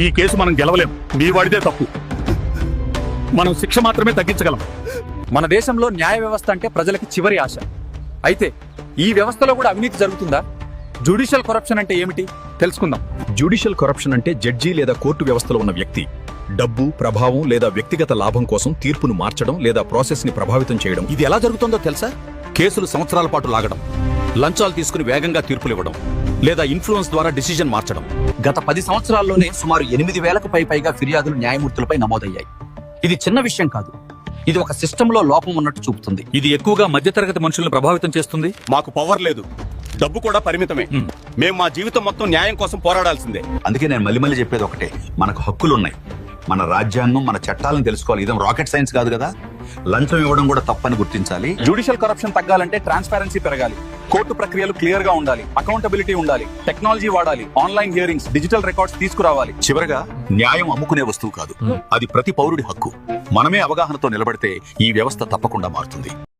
ఈ కేసు మనం గెలవలేం. మీ వాడిదే తప్పు. మనం శిక్ష మాత్రమే తగ్గించగలం. మన దేశంలో న్యాయ వ్యవస్థ అంటే ప్రజలకి చివరి ఆశ. అయితే ఈ వ్యవస్థలో కూడా అవినీతి జరుగుతుందా? జ్యుడిషియల్ కరప్షన్ అంటే ఏమిటి తెలుసుకుందాం. జ్యుడిషియల్ కరప్షన్ అంటే జడ్జి లేదా కోర్టు వ్యవస్థలో ఉన్న వ్యక్తి డబ్బు, ప్రభావం లేదా వ్యక్తిగత లాభం కోసం తీర్పును మార్చడం లేదా ప్రాసెస్ ని ప్రభావితం చేయడం. ఇది ఎలా జరుగుతుందో తెలుసా? కేసులు సంవత్సరాల పాటు లాగడం, లంచాలు తీసుకుని వేగంగా తీర్పులు ఇవ్వడం, లేదా ఇన్ఫ్లుయెన్స్ ద్వారా డిసిజన్ మార్చడం. గత 10 సంవత్సరాల్లోనే సుమారు 8,000కు పైగా ఫిర్యాదులు న్యాయమూర్తులపై నమోదయ్యాయి. ఇది చిన్న విషయం కాదు. ఇది ఒక సిస్టంలో లోపం ఉన్నట్టు చూపుతుంది. ఇది ఎక్కువగా మధ్యతరగతి మనుషులను ప్రభావితం చేస్తుంది. మాకు పవర్ లేదు, డబ్బు కూడా పరిమితమే. మేము మా జీవితం మొత్తం న్యాయం కోసం పోరాడాల్సిందే. అందుకే నేను మళ్ళీ చెప్పేది ఒకటే, మనకు హక్కులు ఉన్నాయి. మన రాజ్యాంగం, మన చట్టాలను తెలుసుకోవాలి. ఇదేం రాకెట్ సైన్స్ కాదు కదా. లంచం ఇవ్వడం కూడా తప్పని గుర్తించాలి. జ్యుడిషియల్ కరప్షన్ తగ్గాలంటే ట్రాన్స్పారెన్సీ పెరగాలి, కోర్టు ప్రక్రియలు క్లియర్ గా ఉండాలి, అకౌంటబిలిటీ ఉండాలి, టెక్నాలజీ వాడాలి, ఆన్లైన్ హియరింగ్స్, డిజిటల్ రికార్డ్స్ తీసుకురావాలి. చివరగా, న్యాయం అమ్ముకునే వస్తువు కాదు, అది ప్రతి పౌరుడి హక్కు. మనమే అవగాహనతో నిలబడితే ఈ వ్యవస్థ తప్పకుండా మారుతుంది.